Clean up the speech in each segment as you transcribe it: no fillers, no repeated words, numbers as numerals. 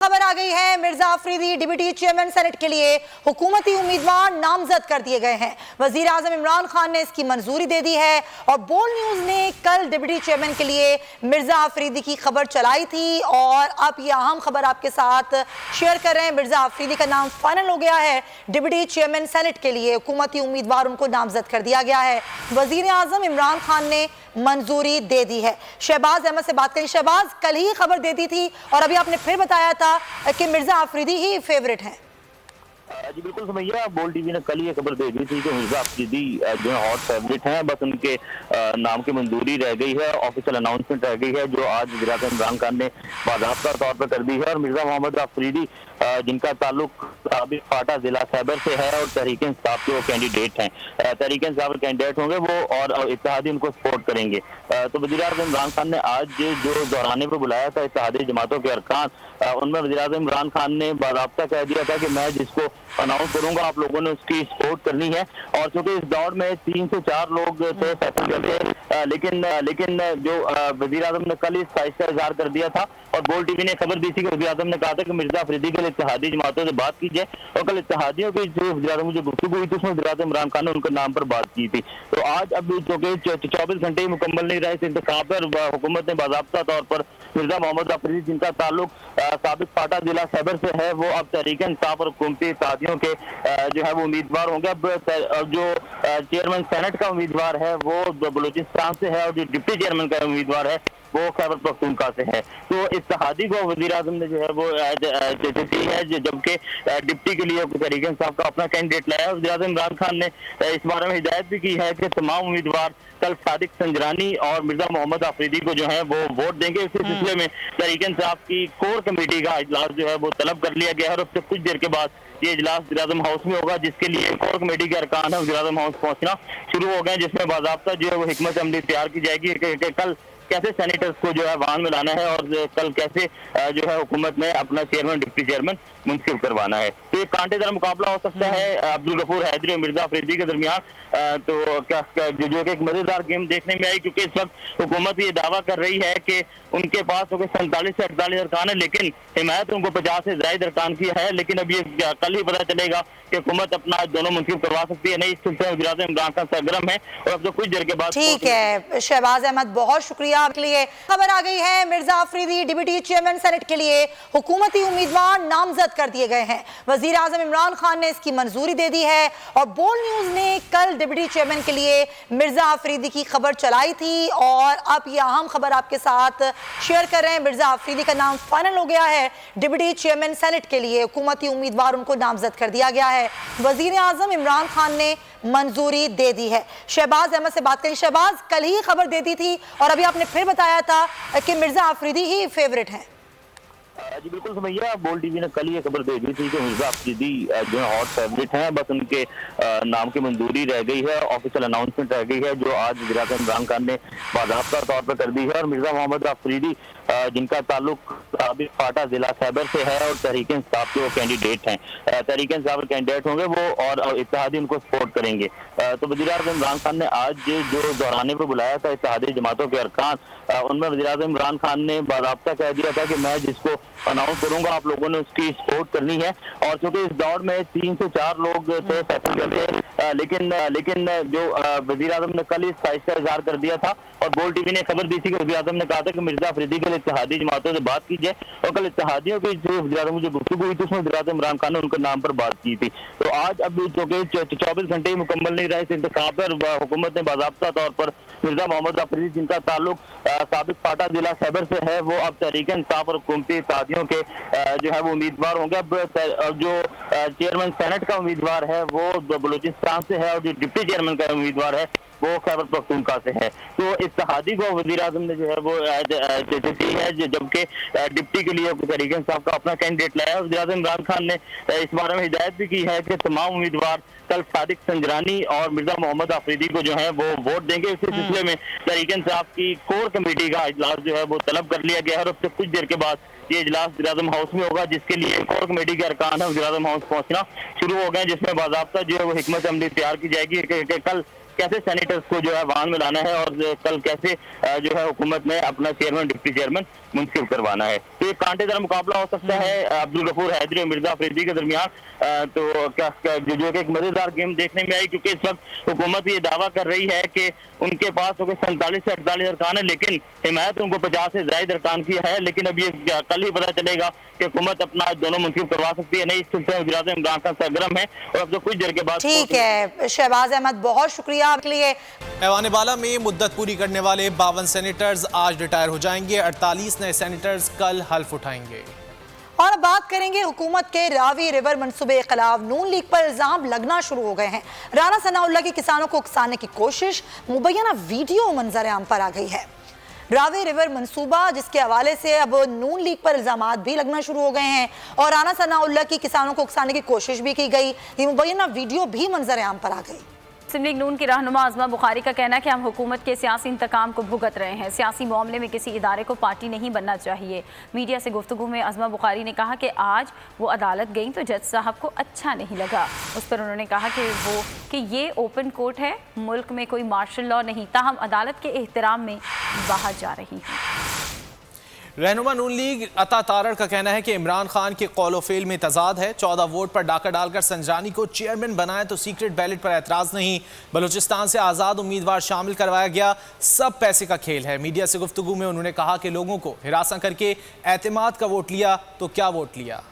खबर आ गई है, Mirza Afridi deputy chairman senate के लिए हुकूमती उम्मीदवार नामजद कर दिए गए हैं। वजीर आजम इमरान खान ने इसकी मंजूरी दे दी है और बोल न्यूज ने कल डिप्टी चेयरमैन के लिए मिर्जा अफरीदी की खबर चलाई थी और अब यह अहम खबर आपके साथ शेयर कर रहे हैं। मिर्जा अफरीदी का नाम फाइनल हो गया है। डिप्टी चेयरमैन सेनेट के लिए हुकूमती उम्मीदवार उनको नामजद कर दिया गया है। वजीर आजम इमरान खान ने मंजूरी दे दी है। शहबाज अहमद से बात करें। शहबाज, कल ही खबर दे दी थी और अभी आपने फिर बताया था कि मिर्जा अफरीदी ही फेवरेट हैं। जी बिल्कुल सुमैया, बोल टीवी ने कल ये खबर दे दी थी कि मिर्जा अफरीदी जो है हॉट फेवरेट हैं। बस उनके नाम की मंजूरी रह गई है, ऑफिशियल अनाउंसमेंट रह गई है जो आज वज़ीर आज़म इमरान खान ने बाज़ाब्ता तौर पर कर दी है। और मिर्जा मोहम्मद अफरीदी जिनका ताल्लुक साबिक फाटा जिला खैबर से है और तहरीक इंसाफ के वो कैंडिडेट हैं, तहरीक इंसाफ कैंडिडेट होंगे वो और इत्तेहादी उनको सपोर्ट करेंगे। तो वज़ीर आज़म इमरान खान ने आज जो दौराने पर बुलाया था इत्तेहादी जमातों के अरकान, उनमें वज़ीर आज़म इमरान खान ने बाज़ाब्ता कह दिया था कि मैं जिसको अनाउंस करूंगा आप लोगों ने उसकी सपोर्ट करनी है। और चूंकि इस दौड़ में 3 से 4 लोग थे फैसल करते, लेकिन जो वज़ीर आज़म ने कल इस ख्वाहिश का इजहार कर दिया था और बोल टीवी ने खबर दी थी कि वज़ीर आज़म ने कहा था कि मिर्जा अफरीदी के लिए इत्तेहादी जमातों से बात की जाए। और कल इत्तेहादियों की जो वज़ीर आज़म जो गुफ्तगू हुई थी उसमें वज़ीर आज़म इमरान खान ने उनके नाम पर बात की थी। तो आज अब चूंकि 24 घंटे ही मुकम्मल नहीं रहे इस इंतखाब पर, हुकूमत ने बाज़ाब्ता तौर पर मिर्जा मोहम्मद अफरीदी जिनका ताल्लुक साबिक फाटा जिला खैबर से है वो अब तहरीक इंसाफ और हुकूमती इत्तेहादियों के जो है वो उम्मीदवार होंगे। अब जो चेयरमैन सेनेट का उम्मीदवार है वो बलूचिस्तान से है और जो डिप्टी चेयरमैन का उम्मीदवार है वो खैबर पख्तूनख्वा से है। तो इत्तेहादी को वज़ीर आज़म ने जो है वो दी है, जबकि डिप्टी के लिए तहरीक इंसाफ का अपना कैंडिडेट लाया। वज़ीर आज़म इमरान खान ने इस बारे में हिदायत भी की है कि तमाम उम्मीदवार कल सादिक संजरानी और मिर्जा मोहम्मद अफरीदी को जो है वो वोट देंगे। इसी सिलसिले में तहरीक इंसाफ की कोर कमेटी का इजलास जो है वो तलब कर लिया गया है और उससे कुछ देर के बाद ये इजलास वज़ीर आज़म हाउस में होगा, जिसके लिए कोर कमेटी के अरकान है वज़ीर आज़म हाउस पहुंचना शुरू हो गए, जिसमें बाज़ाब्ता जो है वो हिकमत अमली तैयार की जाएगी कि कल कैसे सेनेटर्स को जो है वाहन में लाना है और कल कैसे जो है हुकूमत ने अपना चेयरमैन डिप्टी चेयरमैन मुंतखब करवाना है। तो ये कांटेदार मुकाबला हो सकता है अब्दुल गफूर हैदरी और मिर्जा अफरीदी के दरमियान। तो क्या जो कि एक मजेदार गेम देखने में आई, क्योंकि इस वक्त हुकूमत ये दावा कर रही है कि उनके पास 47 से 48 अरकान है, लेकिन हिमायत उनको 50 से ज्यादा अरकान की है। लेकिन अब ये कल ही पता चलेगा कि हुकूमत अपना दोनों मुंतखब करवा सकती है नहीं। इस सिलसिले में वज़ीर आज़म इमरान खान सरगर्म है और अब तो कुछ देर के बाद। ठीक है शहबाज अहमद, बहुत शुक्रिया आपके लिए। खबर आ गई है, Mirza Afridi deputy chairman senate के लिए हुकूमती उम्मीदवार नामजद कर दिए गए हैं। वजीर आजम इमरान खान ने इसकी मंजूरी दे दी है और बोल न्यूज ने कल डिप्टी चेयरमैन के लिए मिर्जा अफरीदी की खबर चलाई थी और अब यह अहम खबर आपके साथ शेयर कर रहे हैं। मिर्जा अफरीदी का नाम फाइनल हो गया है। डिप्टी चेयरमैन सेनेट के लिए हुकूमती उम्मीदवार उनको नामजद कर दिया गया है। वजीर आजम इमरान खान ने मंजूरी दे दी है। शहबाज अहमद से बात करें। शहबाज, कल ही खबर दे दी थी और अभी आपने फिर बताया था कि मिर्जा अफरीदी ही फेवरेट हैं। जी बिल्कुल सुमैया, बोल टीवी ने कल ये खबर दे दी थी कि मिर्जा अफरीदी जो है हॉट फेवरेट हैं। बस उनके नाम की मंजूरी रह गई है, ऑफिशियल अनाउंसमेंट रह गई है जो आज वज़ीर आज़म इमरान खान ने बाज़ाब्ता तौर पर कर दी है। और मिर्जा मोहम्मद अफरीदी जिनका ताल्लुक साबिक फाटा जिला खैबर से है और तहरीक इंसाफ के वो कैंडिडेट हैं, तहरीक इंसाफ कैंडिडेट होंगे वो और इत्तेहादी उनको सपोर्ट करेंगे। तो वज़ीर आज़म इमरान खान ने आज जो दौराने पर बुलाया था इत्तेहादी जमातों के अरकान, उनमें वज़ीर आज़म इमरान खान ने बाज़ाब्ता कह दिया था कि मैं जिसको अनाउंस करूंगा आप लोगों ने उसकी सपोर्ट करनी है। और चूंकि इस दौड़ में 3 से 4 लोग थे फैसल करते, लेकिन जो वज़ीर आज़म ने कल इस ख्वाहिश का इजहार कर दिया था और बोल टीवी ने खबर दी थी कि वज़ीर आज़म ने कहा था कि मिर्जा अफरीदी के लिए इत्तेहादी जमातों से बात की जाए। और कल इत्तेहादियों की जो वज़ीर आज़म जो गुफ्तगू हुई थी उसमें वज़ीर आज़म इमरान खान ने उनके नाम पर बात की थी। तो आज अब चूंकि 24 घंटे ही मुकम्मल नहीं रहे इस इंतखाब पर, हुकूमत ने बाज़ाब्ता तौर पर मिर्जा मोहम्मद अफरीदी जिनका ताल्लुक साबिक फाटा जिला खैबर से है वो अब तहरीक इंसाफ और हुकूमती इत्तेहादियों के जो है वो उम्मीदवार होंगे। अब जो चेयरमैन सेनेट का उम्मीदवार है वो बलूचिस्तान से है और जो डिप्टी चेयरमैन का उम्मीदवार है वो खैबर पख्तूनख्वा से है। तो इत्तेहादी को वज़ीर आज़म ने जो है वो दी है, जबकि डिप्टी के लिए तहरीक इंसाफ का अपना कैंडिडेट लाया। वज़ीर आज़म इमरान खान ने इस बारे में हिदायत भी की है कि तमाम उम्मीदवार कल सादिक संजरानी और मिर्जा मोहम्मद अफरीदी को जो है वो वोट देंगे। इसी सिलसिले में तहरीक इंसाफ की कोर कमेटी का इजलास जो है वो तलब कर लिया गया है और उससे कुछ देर के बाद ये इजलास वज़ीर आज़म हाउस में होगा, जिसके लिए कोर कमेटी के अरकान है वज़ीर आज़म हाउस पहुंचना शुरू हो गए, जिसमें बाज़ाब्ता जो है वो हिकमत अमली तैयार की जाएगी कि कल कैसे सेनेटर्स को जो है वाहन में लाना है और कल कैसे जो है हुकूमत में अपना चेयरमैन डिप्टी चेयरमैन मुंतखब करवाना है। तो ये कांटेदार मुकाबला हो सकता है अब्दुल गफूर हैदरी और मिर्जा अफरीदी के दरमियान। तो क्या जो कि एक मजेदार गेम देखने में आई, क्योंकि इस वक्त हुकूमत ये दावा कर रही है कि उनके पास 47 से 48 अरकान है, लेकिन हिमायत उनको 50 से ज्यादा अरकान की है। लेकिन अब ये कल ही पता चलेगा कि हुकूमत अपना दोनों मुंतखब करवा सकती है नहीं। इस सिलसिले में वज़ीर-ए-आज़म इमरान खान सरगर्म है और अब तो कुछ देर के बाद। ठीक है शहबाज अहमद, बहुत शुक्रिया आपके लिए। ऐवान बाला में मुद्दत पूरी करने वाले 52 सेनेटर्स आज रिटायर हो जाएंगे। 48 नए सेनेटर्स कल हल्फ उठाएंगे। और अब बात करेंगे हुकूमत के रावी रिवर मंसूबे के खिलाफ नून लीग पर इल्जाम लगना शुरू हो गए हैं। राना सनाउल्लाह की किसानों को उकसाने की कोशिश, मुबैना वीडियो मंजर आम पर आ गई है। रावी रिवर मंसूबा जिसके हवाले से अब नून लीग पर इल्जाम भी लगना शुरू हो गए हैं और राना सनाउल्लाह की किसानों को उकसाने की कोशिश भी की गई। ये मुबैना वीडियो भी मंजर आम पर आ गई। मुस्लिम लीग नून की रहनुमा आज़मा बुखारी का कहना है कि हम हुकूमत के सियासी इंतकाम को भुगत रहे हैं। सियासी मामले में किसी इदारे को पार्टी नहीं बनना चाहिए। मीडिया से गुफ्तगू में आज़मा बुखारी ने कहा कि आज वो अदालत गई तो जज साहब को अच्छा नहीं लगा। उस पर उन्होंने कहा कि ये ओपन कोर्ट है, मुल्क में कोई मार्शल लॉ नहीं, ताहम अदालत के एहतराम में बाहर जा रही है। रहनुमा नून लीग अता तारड़ का कहना है कि इमरान खान के कौलो फेल में तजाद है। 14 वोट पर डाका डालकर संजरानी को चेयरमैन बनाया तो सीक्रेट बैलेट पर एतराज़ नहीं। बलूचिस्तान से आज़ाद उम्मीदवार शामिल करवाया गया, सब पैसे का खेल है। मीडिया से गुफ्तगू में उन्होंने कहा कि लोगों को हिरासा करके एतमाद का वोट लिया तो क्या वोट लिया।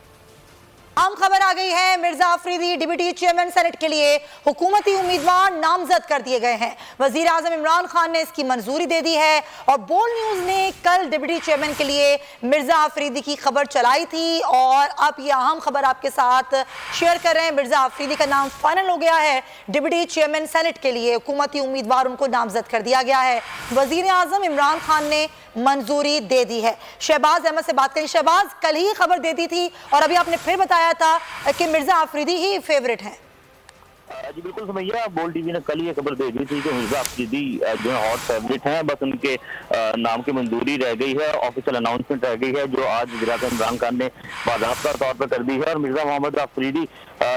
आम खबर आ गई है, Mirza Afridi deputy chairman senate के लिए हुकूमती उम्मीदवार नामजद कर दिए गए हैं। वजीर आजम इमरान खान ने इसकी मंजूरी दे दी है और बोल न्यूज ने कल डिप्टी चेयरमैन के लिए मिर्जा अफरीदी की खबर चलाई थी और अब ये अहम खबर आपके साथ शेयर कर रहे हैं। मिर्जा अफरीदी का नाम फाइनल हो गया है। डिप्टी चेयरमैन सेनेट के लिए हुकूमती उम्मीदवार उनको नामजद कर दिया गया है। वजीर आजम इमरान खान ने मंजूरी दे दी है। शहबाज अहमद से बात करें। शहबाज, कल ही खबर दे दी थी और अभी आपने फिर बताया था कि मिर्जा अफरीदी ही फेवरेट हैं। जी बिल्कुल समैया, बोल टीवी ने कल ये खबर दे दी थी कि मिर्जा अफरीदी जो है हॉट फेवरेट हैं। बस उनके नाम की मंजूरी रह गई है, ऑफिशियल अनाउंसमेंट रह गई है जो आज वज़ीर-ए-आज़म इमरान खान ने बाज़ाब्ता तौर पर कर दी है। और मिर्जा मोहम्मद अफरीदी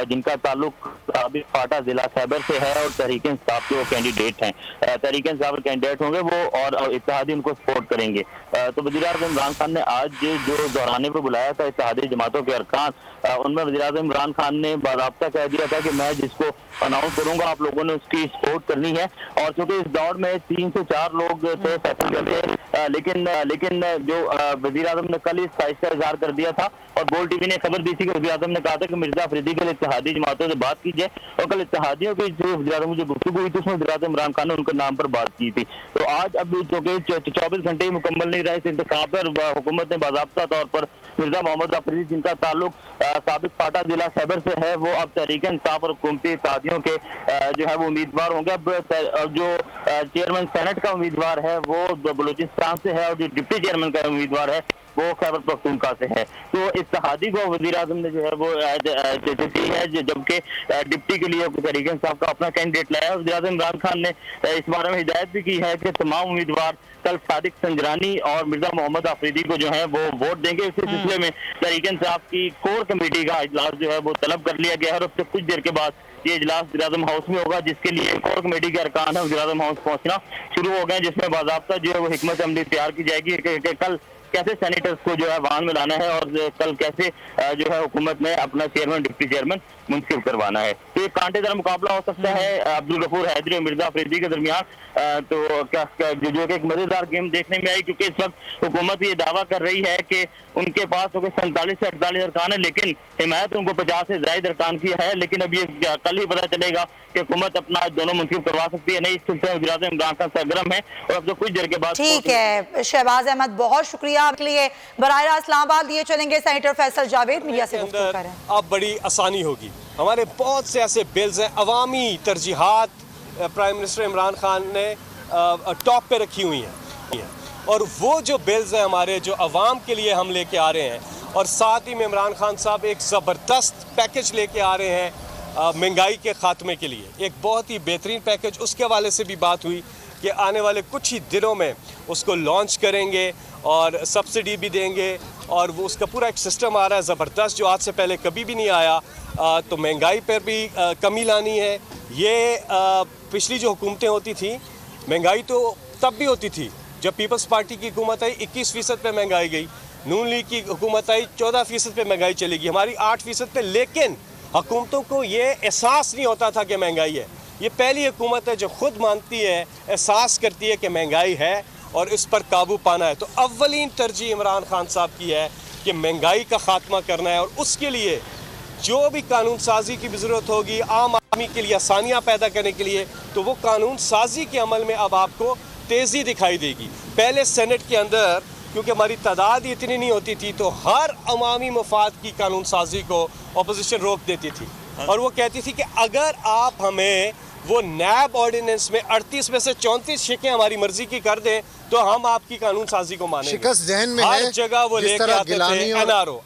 जिनका ताल्लुक साबिक फाटा जिला खैबर से है और तहरीक-ए-इंसाफ के वो कैंडिडेट हैं, तहरीक-ए-इंसाफ कैंडिडेट होंगे वो और इत्तेहादी उनको सपोर्ट करेंगे। तो वज़ीर-ए-आज़म इमरान खान ने आज जो दौराने पर बुलाया था इत्तेहादी जमातों के अरकान, उनमें वज़ीर-ए-आज़म इमरान खान ने बाज़ाब्ता कह दिया था कि मैं जिसको अनाउंस करूंगा आप लोगों ने उसकी सपोर्ट करनी है। और चूंकि इस दौड़ में 3 से 4 लोग थे फैसल करते, लेकिन जो वज़ीर-ए-आज़म ने कल इस ख्वाहिश का इजहार कर दिया था और बोल टीवी ने खबर दी थी कि वज़ीर-ए-आज़म ने कहा था कि मिर्जा अफरीदी के लिए इत्तेहादी जमातों से बात की जाए। और कल इत्तेहादियों की जो वज़ीर-ए-आज़म जो गुफ्तगू हुई थी उसमें वज़ीर-ए-आज़म इमरान खान ने उनके नाम पर बात की थी। तो आज अब चूंकि 24 घंटे ही मुकम्मल नहीं रहे इस इंतखाब पर, हुकूमत ने बाज़ाब्ता तौर पर मिर्जा मोहम्मद अफरीदी जिनका ताल्लुक साबिक फाटा जिला खैबर से है वो अब तहरीक-ए-इंसाफ और हुकूमती इत्तेहादियों के जो है वो उम्मीदवार होंगे। अब जो चेयरमैन सेनेट का उम्मीदवार है वो बलूचिस्तान से है और जो डिप्टी चेयरमैन का उम्मीदवार है वो खैबर पख्तूनख्वा से है। तो इत्तेहादी को वज़ीर-ए-आज़म ने जो है वो दी है, जबकि डिप्टी के लिए तहरीक-ए-इंसाफ का अपना कैंडिडेट लाया। वज़ीर-ए-आज़म इमरान खान ने इस बारे में हिदायत भी की है कि तमाम उम्मीदवार कल सादिक संजरानी और मिर्जा मोहम्मद अफरीदी को जो है वो वोट देंगे। इसी सिलसिले में तहरीक-ए-इंसाफ की कोर कमेटी का इजलास जो है वो तलब कर लिया गया है और उससे कुछ देर के बाद ये इजलास वज़ीर-ए-आज़म हाउस में होगा, जिसके लिए कोर कमेटी के अरकान है वज़ीर-ए-आज़म हाउस पहुंचना शुरू हो गए, जिसमें बाज़ाब्ता जो है वो हिकमत अमली तैयार की जाएगी कि कल कैसे सेनेटर्स को जो है वाहन में लाना है और कल कैसे जो है हुकूमत में अपना चेयरमैन डिप्टी चेयरमैन मुंतखब करवाना है। तो ये कांटेदार मुकाबला हो सकता है अब्दुल गफूर हैदरी और मिर्जा अफरीदी के दरमियान। तो क्या जो कि एक मजेदार गेम देखने में आई, क्योंकि इस वक्त हुकूमत ये दावा कर रही है कि उनके पास 47 से 48 अरकान है, लेकिन हिमायत उनको 50 से ज्यादा अरकान की है। लेकिन अब ये कल ही पता चलेगा कि हुकूमत अपना दोनों मुंतखब करवा सकती है नहीं। इस सिलसिले में वज़ीर-ए-आज़म इमरान खान सरगर्म है और अब तो कुछ देर के बाद। ठीक है शहबाज अहमद, बहुत शुक्रिया आपके लिए। बराह रास्त इस्लामाबाद लिए चलेंगे सेनेटर फैसल जावेद, मीडिया से गुफ्तगू करें। अब बड़ी आसानी होगी। हमारे बहुत से ऐसे बिल्स हैं, अवामी तरजीहात प्राइम मिनिस्टर इमरान खान ने टॉप पे रखी हुई हैं और वो जो बिल्स हैं हमारे जो अवाम के लिए हम लेके आ रहे हैं और साथ ही में इमरान खान साहब एक ज़बरदस्त पैकेज लेके आ रहे हैं महंगाई के ख़ात्मे के लिए, एक बहुत ही बेहतरीन पैकेज। उसके हवाले से भी बात हुई कि आने वाले कुछ ही दिनों में उसको लॉन्च करेंगे और सब्सिडी भी देंगे और वो उसका पूरा एक सिस्टम आ रहा है ज़बरदस्त जो आज से पहले कभी भी नहीं आया। तो महंगाई पर भी कमी लानी है। ये पिछली जो हुकूमतें होती थी, महंगाई तो तब भी होती थी जब पीपल्स पार्टी की हुकूमत आई 21% पे महंगाई गई, नून लीग की हुकूमत आई 14% पे महंगाई चलेगी, हमारी 8% पे। लेकिन हुकूमतों को ये एहसास नहीं होता था कि महंगाई है। ये पहली हुकूमत है जो खुद मानती है, एहसास करती है कि महंगाई है और इस पर काबू पाना है। तो अव्वलीन तरजीह इमरान खान साहब की है कि महंगाई का खात्मा करना है और उसके लिए जो भी कानून साजी की भी ज़रूरत होगी आम आदमी के लिए आसानियाँ पैदा करने के लिए, तो वो कानून साजी के अमल में अब आपको तेज़ी दिखाई देगी। पहले सेनेट के अंदर क्योंकि हमारी तादाद इतनी नहीं होती थी तो हर अवामी मफाद की कानून साजी को अपोजिशन रोक देती थी और वो कहती थी कि अगर आप हमें वो नैब ऑर्डिनेंस में 38 में से 34 शिकें हमारी मर्जी की कर दें तो हम आपकी कानून साजी को मानेंगे। शिकस्त जहन में हर है, जगह वो जिस लेके तरह आते थे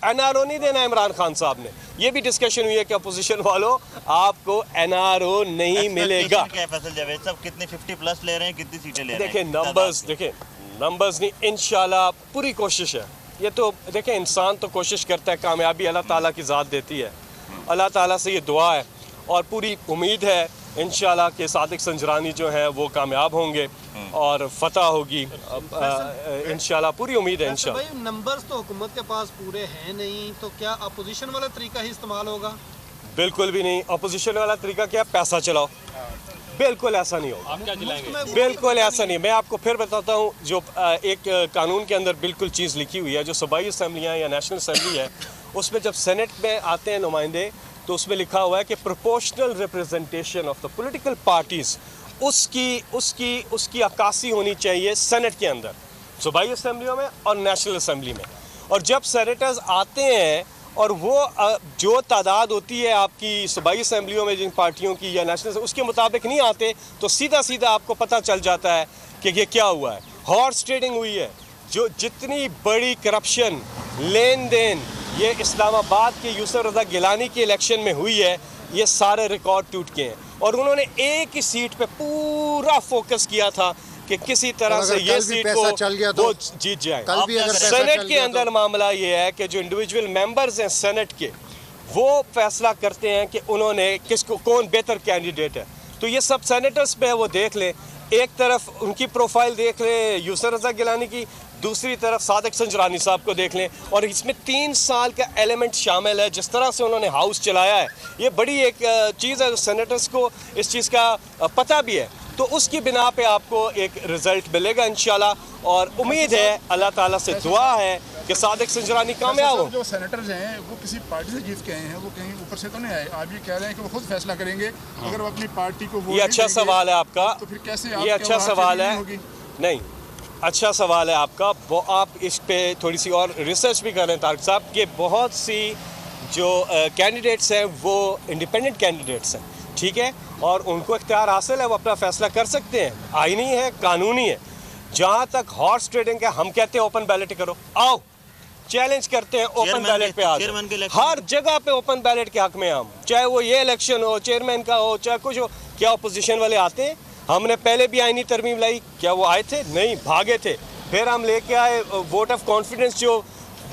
एनआरओ नहीं देना इमरान खान साहब ने। ये भी डिस्कशन हुई है कि अपोजिशन वालों आपको एनआरओ नहीं मिलेगा। कितने 50+ ले रहे हैं, कितनी सीटें ले रहे हैं? देखिए नंबर्स नहीं, इंशाल्लाह पूरी कोशिश है। ये तो देखें इंसान तो कोशिश करता है, कामयाबी अल्लाह ताला की ज़ात देती है। अल्लाह ताला से ये दुआ है और पूरी उम्मीद है इंशाल्लाह कि सादिक संजरानी जो है वो कामयाब होंगे और फतह होगी। इंशाल्लाह पूरी उम्मीद है इंशाल्लाह। भाई नंबर्स तो हुकूमत के पास पूरे हैं नहीं, तो क्या अपोजिशन वाला तरीका ही इस्तेमाल होगा? बिल्कुल भी नहीं। अपोजिशन वाला तरीका क्या? पैसा चलाओ। बिल्कुल ऐसा नहीं होगा, बिल्कुल ऐसा नहीं। मैं आपको फिर बताता हूँ, जो एक कानून के अंदर बिल्कुल चीज़ लिखी हुई है, जो सूबाई असम्बलियाँ या नेशनल असम्बली है, उसमें जब सेनेट में आते हैं नुमाइंदे तो उसमें लिखा हुआ है कि proportional representation of the political parties उसकी अक्कासी होनी चाहिए सेनेट के अंदर, सूबाई असम्बलियों में और नेशनल असम्बली में। और जब सेनेटर्स आते हैं और वो जो तादाद होती है आपकी सूबाई असम्बलियों में जिन पार्टियों की या नेशनल, उसके मुताबिक नहीं आते तो सीधा सीधा आपको पता चल जाता है कि ये क्या हुआ है। हॉर्स ट्रेडिंग हुई है, जो जितनी बड़ी करप्शन लेन देन ये इस्लामाबाद के यूसुफ रज़ा गिलानी के इलेक्शन में हुई है, ये सारे रिकॉर्ड टूट गए हैं। और उन्होंने एक ही सीट पे पूरा फोकस किया था कि किसी तरह से ये सीट को वो जीत जाए। सेनेट के अंदर मामला ये है कि जो इंडिविजुअल मेंबर्स हैं सेनेट के, वो फैसला करते हैं कि उन्होंने किसको, कौन बेहतर कैंडिडेट है। तो ये सब सेनेटर्स पे है, वो देख लें। एक तरफ उनकी प्रोफाइल देख लें यूसुफ रज़ा गिलानी की, दूसरी तरफ सादिक संजरानी साहब को देख लें। और इसमें 3 साल का एलिमेंट शामिल है। जिस तरह से उन्होंने हाउस चलाया है, ये बड़ी एक चीज़ है, सेनेटर्स को इस चीज़ का पता भी है। तो उसकी बिना पे आपको एक रिजल्ट मिलेगा इंशाल्लाह। और उम्मीद है, अल्लाह ताला से दुआ है कि सादिक संजरानी कामयाब हो। जो सेनेटर्स हैं वो किसी पार्टी से जीत के आए हैं, वो कहीं ऊपर से तो नहीं आए। आप ये कह रहे हैं कि वो खुद फैसला करेंगे अगर वो अपनी पार्टी को वोट। ये अच्छा सवाल है आपका, तो फिर कैसे ये अच्छा सवाल है। नहीं, अच्छा सवाल है आपका। वो आप इस पे थोड़ी सी और रिसर्च भी कर रहे हैं तारिक साहब, कि बहुत सी जो कैंडिडेट्स हैं वो इंडिपेंडेंट कैंडिडेट्स हैं, ठीक है, और उनको इख्तियार हासिल है, वो अपना फैसला कर सकते हैं। आईनी है, कानूनी है। जहाँ तक हॉर्स ट्रेडिंग है, हम कहते हैं ओपन बैलेट करो, आओ चैलेंज करते हैं, ओपन बैलेट पे आ जाओ। हर जगह पे ओपन बैलेट के हक में हम, चाहे वो ये इलेक्शन हो, चेयरमैन का हो, चाहे कुछ हो। क्या अपोजिशन वाले आते हैं? हमने पहले भी आईनी तरमीम लाई, क्या वो आए थे? नहीं, भागे थे। फिर हम लेके आए वोट ऑफ कॉन्फिडेंस, जो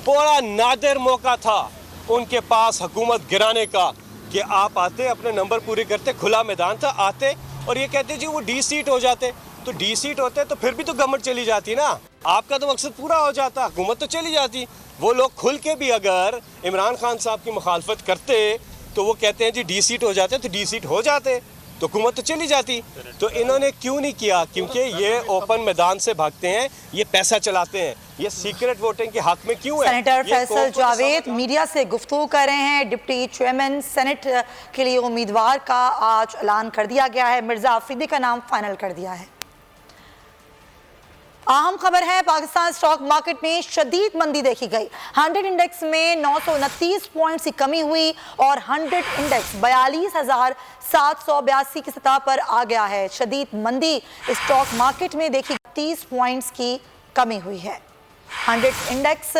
बड़ा नादिर मौका था उनके पास हुकूमत गिराने का, कि आप आते, अपने नंबर पूरे करते, खुला मैदान था, आते और ये कहते जी वो डी सीट हो जाते। तो डी सीट होते तो फिर भी तो गवर्नमेंट चली जाती ना, आपका तो मकसद पूरा हो जाता, हुकूमत तो चली जाती। वो लोग खुल के भी अगर इमरान खान साहब की मुखालफत करते तो वो कहते हैं जी डी सीट हो जाते, तो डी सीट हो जाते तो हुकूमत तो चली जाती। तो इन्होंने क्यों नहीं किया? क्योंकि ये ओपन मैदान से भागते हैं, ये पैसा चलाते हैं, ये सीक्रेट वोटिंग के हक में क्यों है? सेनेटर फैसल जावेद मीडिया से गुफ्तगू कर रहे हैं। डिप्टी चेयरमैन सेनेट के लिए उम्मीदवार का आज ऐलान कर दिया गया है, मिर्जा आफरीदी का नाम फाइनल कर दिया है। अहम खबर है, पाकिस्तान स्टॉक मार्केट में शदीद मंदी देखी गई। 100 इंडेक्स में 929 पॉइंट्स की कमी हुई और 100 इंडेक्स 42,782 की सतह पर आ गया है। शदीद मंदी स्टॉक मार्केट में देखी 30 पॉइंट्स की कमी हुई है। 100 इंडेक्स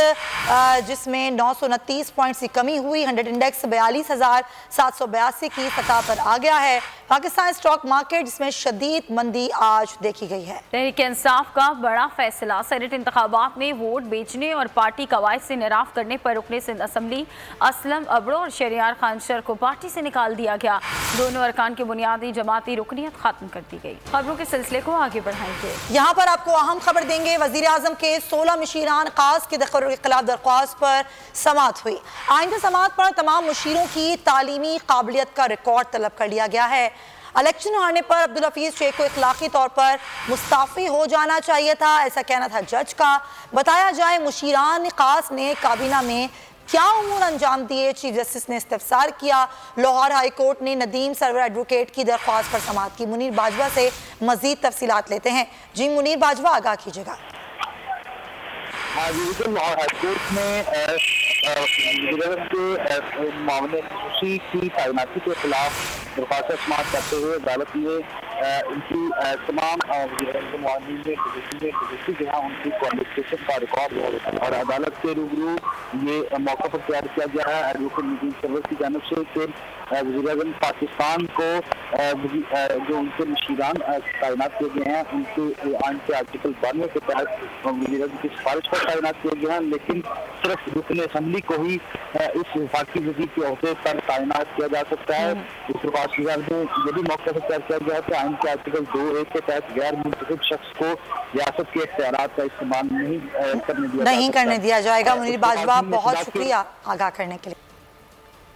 जिसमें 929 पॉइंट्स की कमी हुई। 100 इंडेक्स 42,782 की सतह पर आ गया है। पाकिस्तान स्टॉक मार्केट जिसमें शदीद मंदी आज देखी गई है। तहरीक इंसाफ का बड़ा फैसला, सेनेट इंतखाबात में वोट बेचने और पार्टी कवायद से निराफ करने पर रुकने सिंध असम्बली असलम अबड़ो और शहरियार खान शर को पार्टी से निकाल दिया गया। दोनों अरकान की बुनियादी जमाती रुकनियत खत्म कर दी गई। खबरों के सिलसिले को आगे बढ़ाएंगे। यहाँ पर आपको अहम खबर देंगे। वजीर आजम के 16 मुशीरान खास के खिलाफ दरख्वास्त पर समाअत हुई। आइंदा समाअत पर तमाम मुशीरों की तालीमी काबिलियत का रिकॉर्ड तलब कर लिया गया है। इलेक्शन हारने पर अब्दुल हफीज शेख को इखलाकी तौर पर मुस्ताफी हो जाना चाहिए था, ऐसा कहना था जज का। बताया जाए मुशीरान खास ने काबीना में क्या उमूर अंजाम दिए, चीफ जस्टिस ने इस्तफसार किया। लाहौर हाई कोर्ट ने नदीम सरवर एडवोकेट की दरख्वास्त पर समाअत की। मुनीर बाजवा से मजीद तफसीलात लेते हैं। जी मुनीर बाजवा, आगाह कीजिएगा। लाहौर हाईकोर्ट ने के मामले खुशी की तैनाती के खिलाफ दरख्वास्त समाअत करते हुए अदालत ने उनकी तमाम जहाँ उनकी क्वालिफिकेशन का रिकॉर्ड और अदालत के रूबरू ये मौका पर तैयार किया गया है एडवोकेट नदीम सरवर की जानिब से कि वज़ीर-ए-आज़म पाकिस्तान को जो उनके मुशीरान तैनात किए गए हैं उनके आइन के आर्टिकल 92 के तहत वज़ीर-ए-आज़म की सिफारिश पर तैनात किए गए हैं, लेकिन सिर्फ रुकन असम्बली को ही इस वफाकी वज़ीर के अहदे पर तैनात किया जा सकता है। इस दरख्वास्त में ये भी मौका पर तैयार किया गया है कि आइन के आर्टिकल 2(1) के तहत गैर मुंतखब शख्स को रियासत के इख्तियारात का इस्तेमाल नहीं करने दिया जाएगा। मुनीर बाजवा, बहुत शुक्रिया आगाह करने के लिए।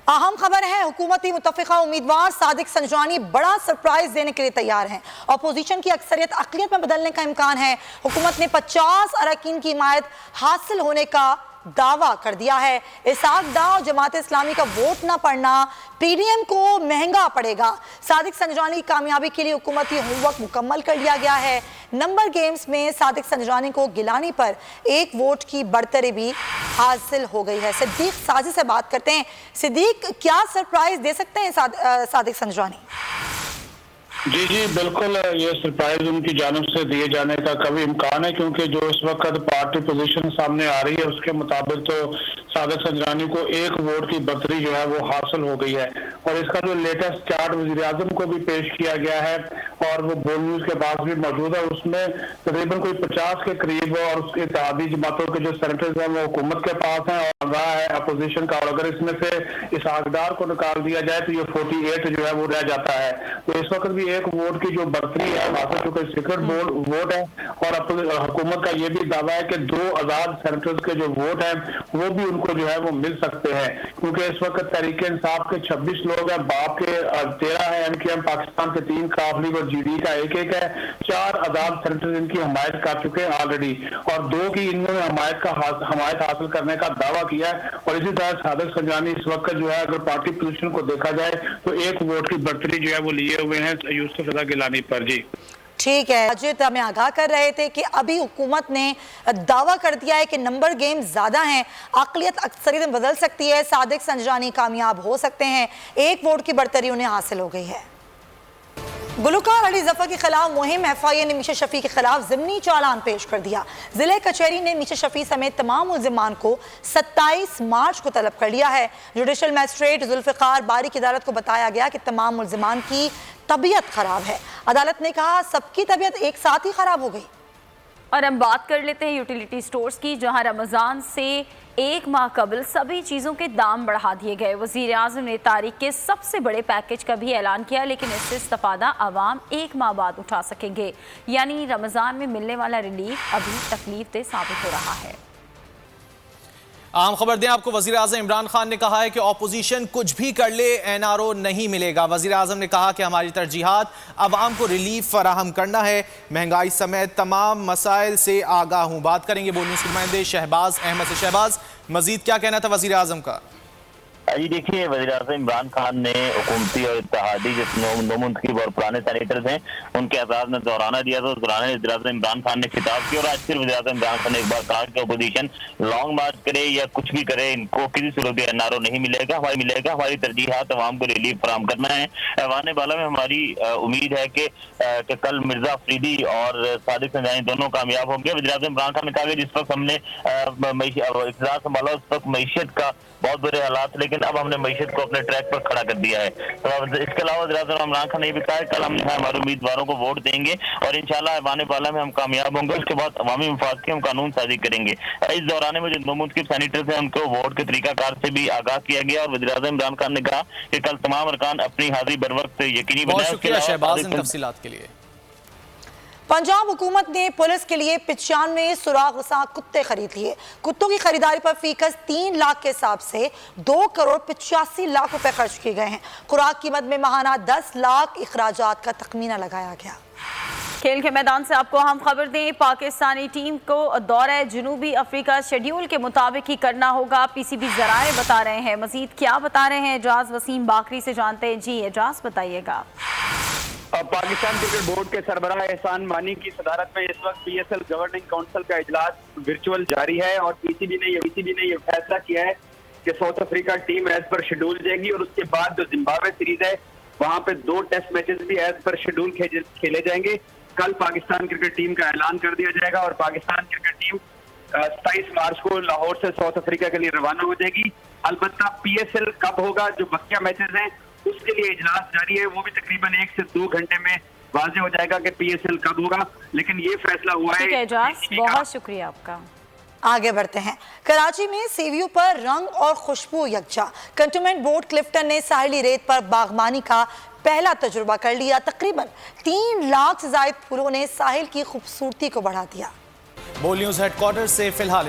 अहम खबर है, हुकूमती मुतफ़िका उम्मीदवार सादिक संजरानी बड़ा सरप्राइज देने के लिए तैयार हैं। अपोजिशन की अक्सरियत अक़लियत में बदलने का इम्कान है। हुकूमत ने 50 अरकान की हिमायत हासिल होने का दावा कर दिया है। इसाक डार और जमात इस्लामी का वोट ना पड़ना पीडीएम को महंगा पड़ेगा। सादिक संजरानी की कामयाबी के लिए हुकूमती होमवर्क मुकम्मल कर लिया गया है। नंबर गेम्स में सादिक संजरानी को गिलानी पर 1 वोट की बढ़तरी भी हासिल हो गई है। सिद्दीक साजिद से बात करते हैं। सिद्दीक, क्या सरप्राइज दे सकते हैं सादिक संजरानी? जी बिल्कुल, ये सरप्राइज उनकी जानिब से दिए जाने का कभी इम्कान है, क्योंकि जो इस वक्त पार्टी पोजीशन सामने आ रही है उसके मुताबिक तो सादिक संजरानी को 1 वोट की बढ़तरी जो है वो हासिल हो गई है। और इसका जो लेटेस्ट चार्ट वज़ीर-ए-आज़म को भी पेश किया गया है और वो बोल न्यूज के पास भी मौजूद है, उसमें तकरीबन कोई 50 के करीब और उसके इत्तेहादी जमातों के जो सेनेटर्स हैं वो हुकूमत के पास हैं और रहा है अपोजिशन का। और अगर इसमें से इसाक डार को निकाल दिया जाए तो ये 48 जो है वो रह जाता है। तो इस वक्त भी 1 वोट की जो बढ़तरी है हासिल चुके सीक्रेट वोट है। और हुकूमत का ये भी दावा है कि 2 आजाद सेनेटर्स के जो वोट हैं वो भी उनको जो है वो मिल सकते हैं, क्योंकि इस वक्त तहरीक इंसाफ के 26 लोग हैं, बाप के 13 है, एमकेएम पाकिस्तान के 3, काफ लीग और जीडी का 1-1 है। 4 आजाद सेनेटर्स इनकी हमायत कर चुके हैं ऑलरेडी और 2 की इन्होंने हमायत हासिल करने का दावा किया है। और इसी तरह सादिक संजरानी इस वक्त जो है अगर पार्टी पोजीशन को देखा जाए तो 1 वोट की बढ़तरी जो है वो लिए हुए हैं यूसुफ रजा गिलानी पर। जी ठीक है अजित, हमें आगाह कर रहे थे कि अभी हुकूमत ने दावा कर दिया है कि नंबर गेम ज्यादा हैं, अक़लियत अक्सरियत में बदल सकती है, सादिक संजरानी कामयाब हो सकते हैं, 1 वोट की बढ़तरी उन्हें हासिल हो गई है। गुलकार अली जफर के खिलाफ मुहिम एफआईए ने मीशा शफी के खिलाफ ज़िमनी चालान पेश कर दिया। जिले कचहरी ने मीशा शफी समेत तमाम मुल्जिमान को 27 मार्च को तलब कर लिया है। जुडिशल मजिस्ट्रेट जुल्फ़िकार बारी की अदालत को बताया गया कि तमाम मुल्जिमान की तबीयत खराब है। अदालत ने कहा सबकी तबीयत एक साथ ही खराब हो गई। और हम बात कर लेते हैं यूटिलिटी स्टोर्स की, जहां रमज़ान से 1 माह कबल सभी चीज़ों के दाम बढ़ा दिए गए। वज़ीर-ए-आज़म ने तारीख के सबसे बड़े पैकेज का भी ऐलान किया, लेकिन इससे इस्तेफादा आवाम 1 माह बाद उठा सकेंगे। यानी रमज़ान में मिलने वाला रिलीफ अभी तकलीफ दह साबित हो रहा है। आम खबर दें आपको, वज़ीर आज़म इमरान खान ने कहा है कि ऑपोजिशन कुछ भी कर ले एनआरओ नहीं मिलेगा। वज़ीर आज़म ने कहा कि हमारी तरजीहात अवाम को रिलीफ फराहम करना है, महंगाई समेत तमाम मसाइल से आगाह हूँ। बात करेंगे बोल न्यूज़ के नुमाइंदे शहबाज अहमद से। शहबाज, मजीद क्या कहना था वज़ीर आज़म का? जी देखिए, वज़ीर-ए-आज़म इमरान खान ने हुकूमती और इत्तेहादी जिस नोमुंतखब और पुराने सैनिटर्स हैं उनके एजाज़ में दौराना दिया था। उस दौरान वज़ीर-ए-आज़म इमरान खान ने खिताब किया और आज फिर वज़ीर-ए-आज़म इमरान खान ने एक बार कहा कि अपोजिशन लॉन्ग मार्च करे या कुछ भी करे, इनको किसी सूरत एनआरओ नहीं मिलेगा। हमारी तरजीहात अवाम को रिलीफ फराहम करना है। ऐवान बाला में हमारी उम्मीद है कि कल मिर्जा अफरीदी और सादिक संजानी दोनों कामयाब होंगे। वज़ीर-ए-आज़म इमरान खान ने कहा कि जिस वक्त हमने इक़्तिदार संभाला उस वक्त मईशत का बहुत बुरे हालात, लेकिन अब हमने मईशत को अपने ट्रैक पर खड़ा कर दिया है। तो इसके अलावा वज़ीर-ए-आज़म इमरान खान ने भी कहा है कल हम हमारे उम्मीदवारों को वोट देंगे और इंशाल्लाह ऐवान बाला में हम कामयाब होंगे। उसके बाद अवामी मफाद की हम कानून साजी करेंगे। इस दौरान में जो नोमुंतखब सैनिटर्स हैं उनको वोट के तरीकाकार से भी आगाह किया गया और वज़ीर-ए-आज़म इमरान खान ने कहा कि कल तमाम अरकान अपनी हाजिरी बर वक्त यकीनी बहुत बनाएं। शुक्रिया शहबाज इन तफसीलात के लिए। पंजाब हुकूमत ने पुलिस के लिए 95 सुराग रसा कुत्ते खरीद लिए। कुत्तों की खरीदारी पर फीकस 3 लाख के हिसाब से 2 करोड़ 85 लाख रुपए खर्च किए गए हैं। खुराक की मद में माहाना 10 लाख अखराजात का तखमीना लगाया गया। खेल के मैदान से आपको हम खबर दें, पाकिस्तानी टीम को दौरा जनूबी अफ्रीका शेड्यूल के मुताबिक ही करना होगा, पीसीबी जराए बता रहे हैं। मजीद क्या बता रहे हैं एजाज वसीम बाकरी से जानते हैं। जी एजाज बताइएगा। पाकिस्तान क्रिकेट बोर्ड के सरबराह एहसान मानी की सदारत में इस वक्त पीएसएल गवर्निंग काउंसिल का इजलास वर्चुअल जारी है और पीसीबी ने ये फैसला किया है कि South Africa team as per schedule जाएगी और उसके बाद जो जिम्बाब्वे सीरीज है वहां पे 2 टेस्ट मैचेस भी एज पर शेड्यूल खेले जाएंगे। कल पाकिस्तान क्रिकेट टीम का ऐलान कर दिया जाएगा और पाकिस्तान क्रिकेट टीम 27 मार्च को लाहौर से साउथ अफ्रीका के लिए रवाना हो जाएगी। अलबत्ता पीएसएल कब होगा, जो बकिया मैचेस हैं उसके लिए इजलास जारी है, वो भी तकरीबन 1 से 2 घंटे में वाज़ेह हो जाएगा कि पीएसएल कब होगा। लेकिन ये फैसला हुआ है। एजाज बहुत शुक्रिया आपका। आगे बढ़ते हैं। कराची में सीव्यू पर रंग और खुशबू यकजा। कंटोनमेंट बोर्ड क्लिफ्टन ने साहिली रेत पर बागबानी का पहला तजुर्बा कर लिया। तकरीबन 3 लाख से ज्यादा फूलों ने साहिल की खूबसूरती को बढ़ा दिया। बोल न्यूज हेडक्वार्टर से फिलहाल